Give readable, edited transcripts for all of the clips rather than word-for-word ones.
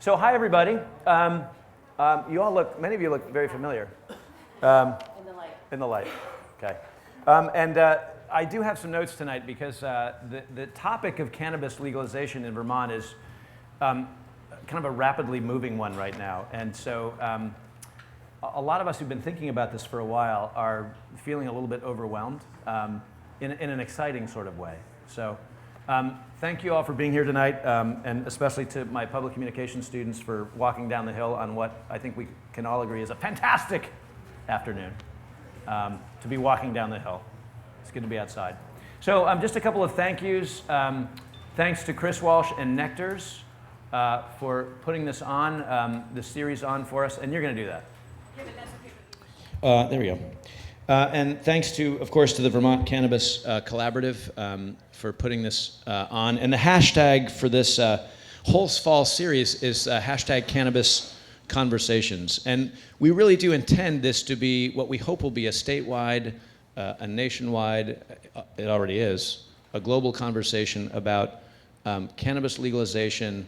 So hi, everybody. You all look, many of you look very familiar. In the light. In the light, okay. I do have some notes tonight because the topic of cannabis legalization in Vermont is kind of a rapidly moving one right now. And so a lot of us who've been thinking about this for a while are feeling a little bit overwhelmed in an exciting sort of way. So thank you all for being here tonight, and especially to my public communications students for walking down the hill on what I think we can all agree is a fantastic afternoon to be walking down the hill. It's good to be outside. So just a couple of thank yous. Thanks to Chris Walsh and Nectar's for putting this on, this series on for us, and you're going to do that. Yeah, but that's okay. There we go. And thanks to, of course, to the Vermont Cannabis Collaborative for putting this on. And the hashtag for this whole fall series is hashtag Cannabis Conversations. And we really do intend this to be what we hope will be a statewide, a nationwide, it already is, a global conversation about cannabis legalization.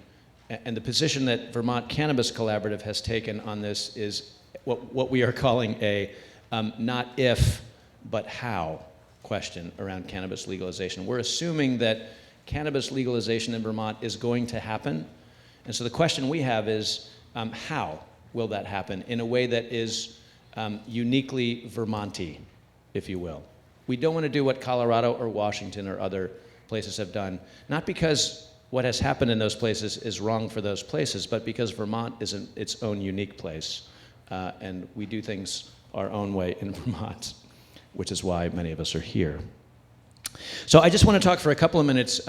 And the position that Vermont Cannabis Collaborative has taken on this is what we are calling a not if, but how question around cannabis legalization. We're assuming that cannabis legalization in Vermont is going to happen. And so the question we have is, how will that happen in a way that is uniquely Vermonty, if you will? We don't want to do what Colorado or Washington or other places have done, not because what has happened in those places is wrong for those places, but because Vermont is its own unique place. And we do things our own way in Vermont, which is why many of us are here. So I just want to talk for a couple of minutes.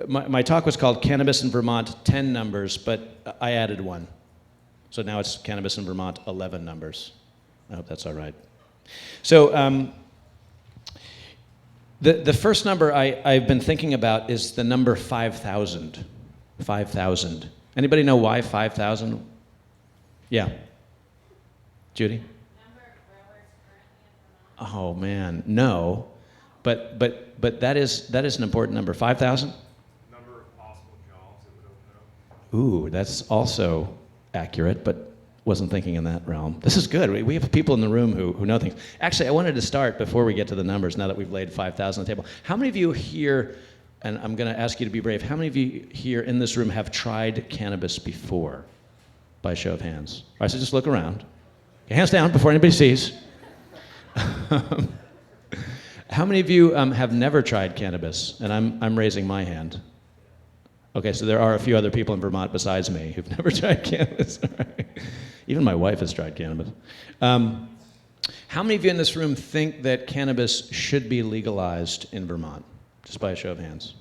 My talk was called Cannabis in Vermont, 10 numbers, but I added one. So now it's Cannabis in Vermont, 11 numbers. I hope that's all right. So the first number I've been thinking about is the number 5,000. 5,000. Anybody know why 5,000? Yeah. Judy? Number of growers currently in Vermont? Oh man, no. But that is an important number. 5,000? Number of possible jobs it would open up. Ooh, that's also accurate, but wasn't thinking in that realm. This is good. We have people in the room who know things. Actually, I wanted to start before we get to the numbers, now that we've laid 5,000 on the table. How many of you here, and I'm going to ask you to be brave, how many of you here in this room have tried cannabis before? By a show of hands. All right, so just look around. Hands down before anybody sees. How many of you have never tried cannabis? And I'm raising my hand. Okay, so there are a few other people in Vermont besides me who've never tried cannabis. Even my wife has tried cannabis. How many of you in this room think that cannabis should be legalized in Vermont? Just by a show of hands.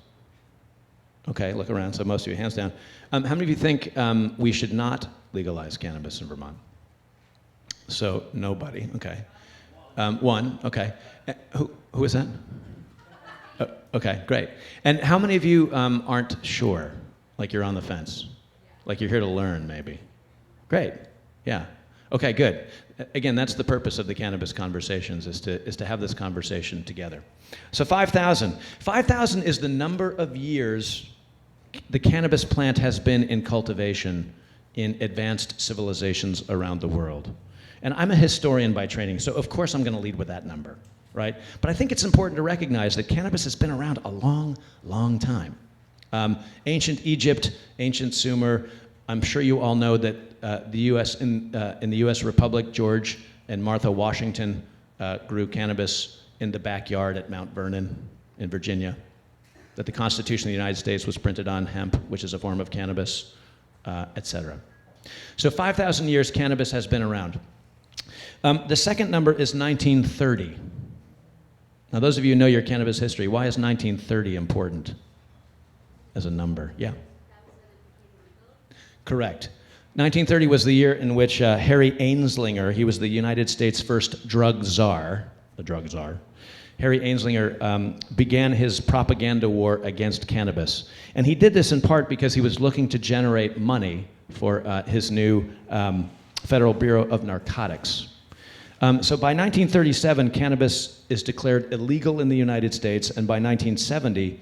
Okay, look around. So most of you, hands down. How many of you think we should not legalize cannabis in Vermont? So nobody. Okay. One. Okay. Who is that? Okay, great. And how many of you aren't sure? Like you're on the fence? Like you're here to learn, maybe? Great. Yeah. Okay, good. Again, that's the purpose of the Cannabis Conversations, is to have this conversation together. So 5,000. 5,000 is the number of years the cannabis plant has been in cultivation in advanced civilizations around the world. And I'm a historian by training, so of course I'm going to lead with that number, right? But I think it's important to recognize that cannabis has been around a long, long time. Ancient Egypt, ancient Sumer. I'm sure you all know that the U.S. in the U.S. Republic, George and Martha Washington grew cannabis in the backyard at Mount Vernon in Virginia. That the Constitution of the United States was printed on hemp, which is a form of cannabis, etc. So 5,000 years cannabis has been around. The second number is 1930. Now, those of you who know your cannabis history, why is 1930 important as a number? Yeah. Correct. 1930 was the year in which Harry Anslinger, he was the United States' first drug czar, the drug czar. Harry Anslinger began his propaganda war against cannabis. And he did this in part because he was looking to generate money for his new Federal Bureau of Narcotics. So by 1937, cannabis is declared illegal in the United States, and by 1970,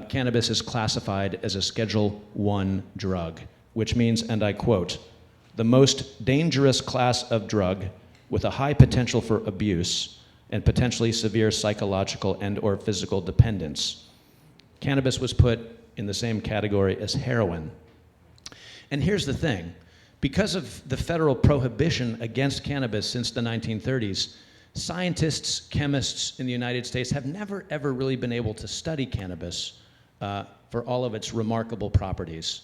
cannabis is classified as a Schedule I drug which means, and I quote, the most dangerous class of drug with a high potential for abuse and potentially severe psychological and or physical dependence. Cannabis was put in the same category as heroin. And here's the thing. Because of the federal prohibition against cannabis since the 1930s, scientists, chemists in the United States have never, ever really been able to study cannabis for all of its remarkable properties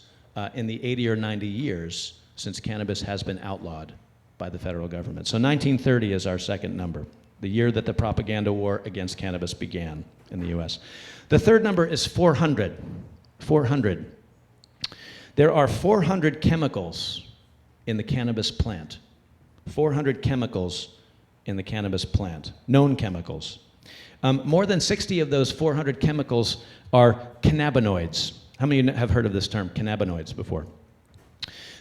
in the 80 or 90 years since cannabis has been outlawed by the federal government. So 1930 is our second number, the year that the propaganda war against cannabis began in the US. The third number is 400. 400. There are 400 chemicals in the cannabis plant. 400 chemicals in the cannabis plant, known chemicals. More than 60 of those 400 chemicals are cannabinoids. How many of you have heard of this term, cannabinoids, before?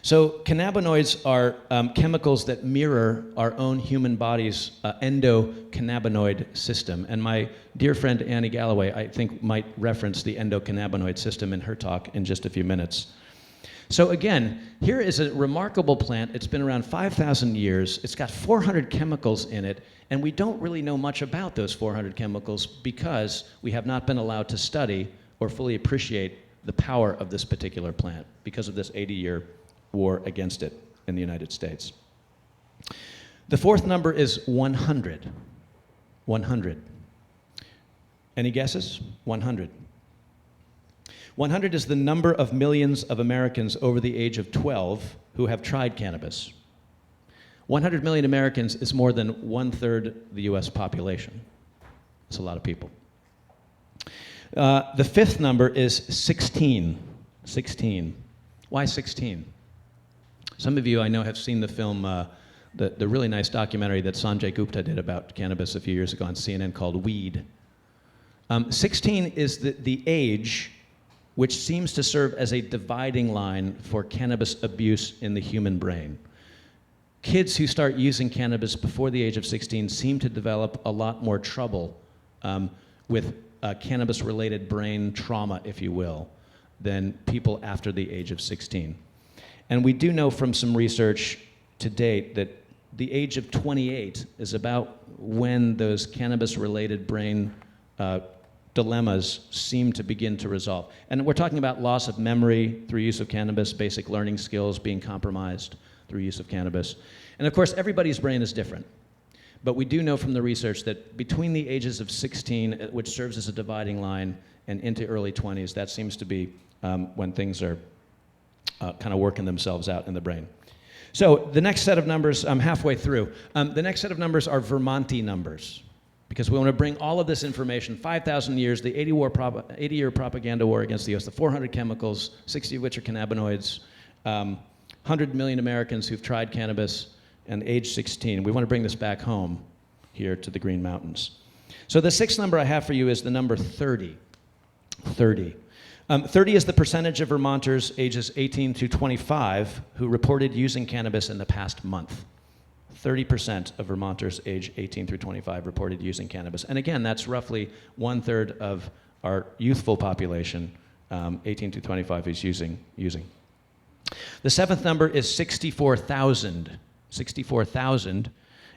So cannabinoids are chemicals that mirror our own human body's endocannabinoid system. And my dear friend Annie Galloway, I think, might reference the endocannabinoid system in her talk in just a few minutes. So again, here is a remarkable plant. It's been around 5,000 years. It's got 400 chemicals in it, and we don't really know much about those 400 chemicals because we have not been allowed to study or fully appreciate the power of this particular plant because of this 80-year war against it in the United States. The fourth number is 100. 100. Any guesses? 100. 100 is the number of millions of Americans over the age of 12 who have tried cannabis. 100 million Americans is more than 1/3 the US population. That's a lot of people. The fifth number is 16. 16. Why 16? Some of you I know have seen the film, the really nice documentary that Sanjay Gupta did about cannabis a few years ago on CNN called Weed. 16 is the age which seems to serve as a dividing line for cannabis abuse in the human brain. Kids who start using cannabis before the age of 16 seem to develop a lot more trouble with cannabis-related brain trauma, if you will, than people after the age of 16. And we do know from some research to date that the age of 28 is about when those cannabis-related brain dilemmas seem to begin to resolve. And we're talking about loss of memory through use of cannabis, basic learning skills being compromised through use of cannabis. And of course, everybody's brain is different. But we do know from the research that between the ages of 16, which serves as a dividing line, and into early 20s, that seems to be when things are kind of working themselves out in the brain. So the next set of numbers, I'm halfway through. The next set of numbers are Vermonti numbers, because we want to bring all of this information, 5,000 years, the 80-year propaganda war against the US, the 400 chemicals, 60 of which are cannabinoids, 100 million Americans who've tried cannabis, and age 16. We want to bring this back home here to the Green Mountains. So the sixth number I have for you is the number 30. 30. 30 is the percentage of Vermonters ages 18 to 25 who reported using cannabis in the past month. 30% of Vermonters age 18 through 25 reported using cannabis. And again, that's roughly 1/3 of our youthful population, 18 to 25, is using. The seventh number is 64,000. 64,000,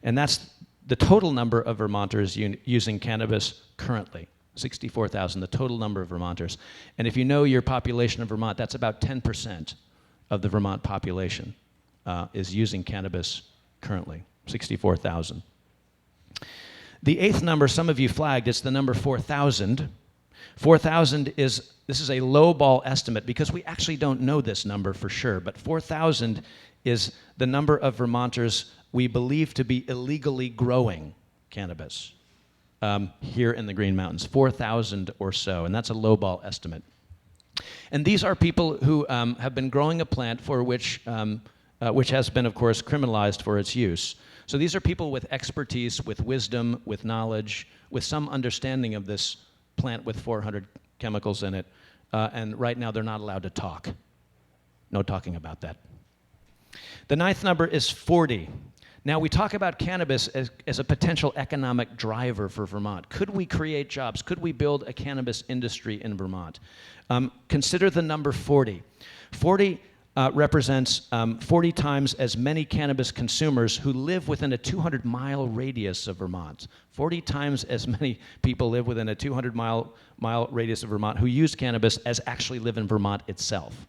and that's the total number of Vermonters using cannabis currently. 64,000, the total number of Vermonters. And if you know your population of Vermont, that's about 10% of the Vermont population is using cannabis currently, 64,000. The eighth number, some of you flagged, it's the number 4,000. 4,000 this is a lowball estimate because we actually don't know this number for sure, but 4,000 is the number of Vermonters we believe to be illegally growing cannabis here in the Green Mountains, 4,000 or so, and that's a lowball estimate. And these are people who have been growing a plant for which has been, of course, criminalized for its use. So these are people with expertise, with wisdom, with knowledge, with some understanding of this plant with 400 chemicals in it, and right now they're not allowed to talk. No talking about that. The ninth number is 40. Now, we talk about cannabis as a potential economic driver for Vermont. Could we create jobs? Could we build a cannabis industry in Vermont? Consider the number 40. 40 represents 40 times as many cannabis consumers who live within a 200-mile radius of Vermont. 40 times as many people live within a 200-mile radius of Vermont who use cannabis as actually live in Vermont itself.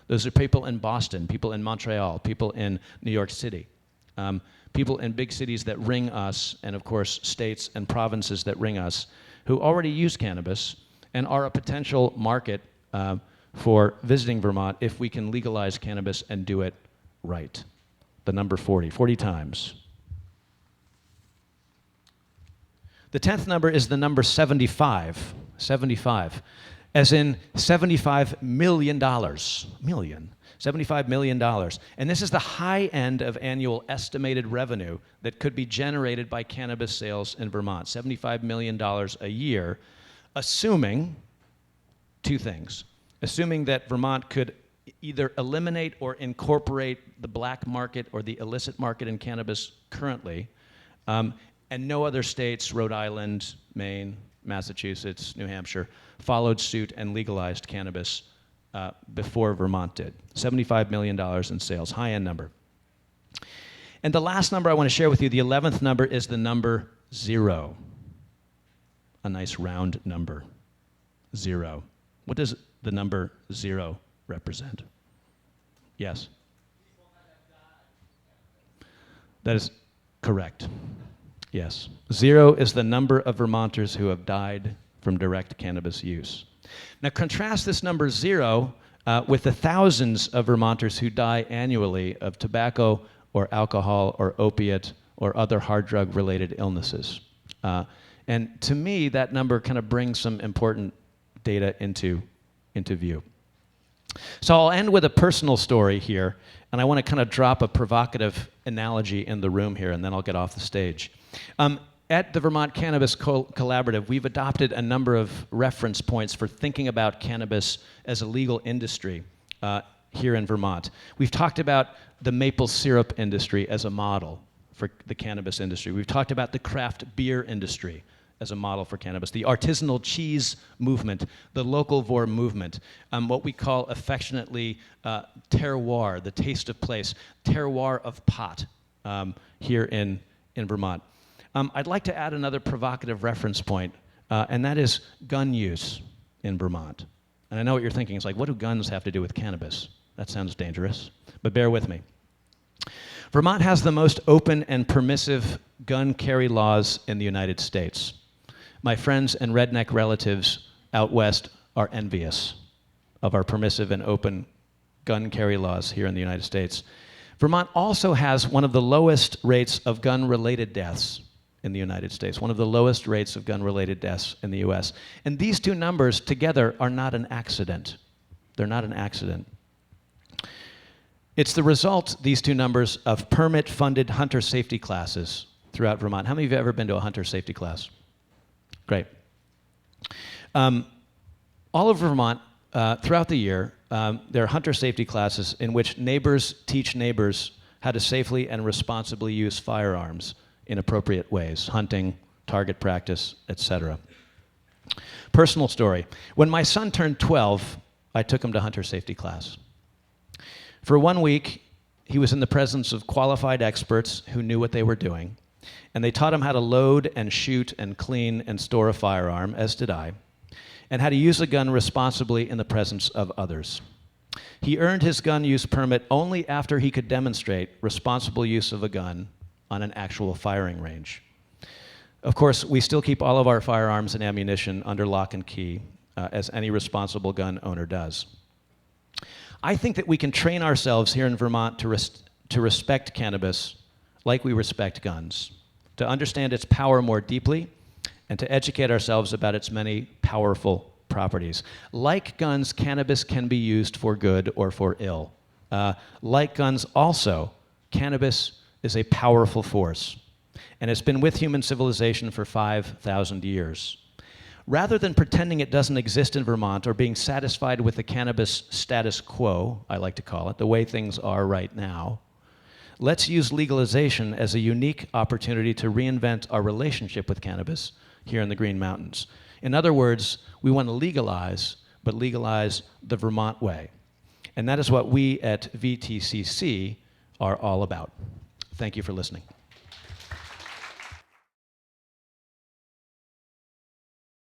Those are people in Boston, people in Montreal, people in New York City, people in big cities that ring us, and of course states and provinces that ring us, who already use cannabis and are a potential market for visiting Vermont if we can legalize cannabis and do it right. The number 40 times. The 10th number is the number 75, as in $75 million, $75 million. And this is the high end of annual estimated revenue that could be generated by cannabis sales in Vermont, $75 million a year, assuming two things. Assuming that Vermont could either eliminate or incorporate the black market or the illicit market in cannabis currently, and no other states, Rhode Island, Maine, Massachusetts, New Hampshire, followed suit and legalized cannabis before Vermont did. $75 million in sales, high-end number. And the last number I want to share with you, the 11th number, is the number 0. A nice round number, 0. What does the number 0 represent? Yes? That is correct. Yes. 0 is the number of Vermonters who have died from direct cannabis use. Now contrast this number 0 with the thousands of Vermonters who die annually of tobacco or alcohol or opiate or other hard drug-related illnesses. And to me, that number kind of brings some important data into view. So I'll end with a personal story here, and I want to kind of drop a provocative analogy in the room here, and then I'll get off the stage. At the Vermont Cannabis Collaborative, we've adopted a number of reference points for thinking about cannabis as a legal industry here in Vermont. We've talked about the maple syrup industry as a model for the cannabis industry. We've talked about the craft beer industry as a model for cannabis, the artisanal cheese movement, the localvore movement, what we call affectionately terroir, the taste of place, terroir of pot here in Vermont. I'd like to add another provocative reference point, and that is gun use in Vermont. And I know what you're thinking. It's like, what do guns have to do with cannabis? That sounds dangerous, but bear with me. Vermont has the most open and permissive gun carry laws in the United States. My friends and redneck relatives out west are envious of our permissive and open gun carry laws here in the United States. Vermont also has one of the lowest rates of gun-related deaths in the United States, one of the lowest rates of gun-related deaths in the US. And these two numbers together are not an accident. They're not an accident. It's the result, these two numbers, of permit-funded hunter safety classes throughout Vermont. How many of you have ever been to a hunter safety class? Great. All over Vermont, throughout the year, there are hunter safety classes in which neighbors teach neighbors how to safely and responsibly use firearms in appropriate ways, hunting, target practice, etc. Personal story. When my son turned 12, I took him to hunter safety class. For 1 week, he was in the presence of qualified experts who knew what they were doing, and they taught him how to load and shoot and clean and store a firearm, as did I, and how to use a gun responsibly in the presence of others. He earned his gun use permit only after he could demonstrate responsible use of a gun on an actual firing range. Of course, we still keep all of our firearms and ammunition under lock and key, as any responsible gun owner does. I think that we can train ourselves here in Vermont to respect cannabis like we respect guns, to understand its power more deeply, and to educate ourselves about its many powerful properties. Like guns, cannabis can be used for good or for ill. Like guns also, cannabis is a powerful force, and it's been with human civilization for 5,000 years. Rather than pretending it doesn't exist in Vermont or being satisfied with the cannabis status quo, I like to call it, the way things are right now, let's use legalization as a unique opportunity to reinvent our relationship with cannabis here in the Green Mountains. In other words, we want to legalize, but legalize the Vermont way. And that is what we at VTCC are all about. Thank you for listening.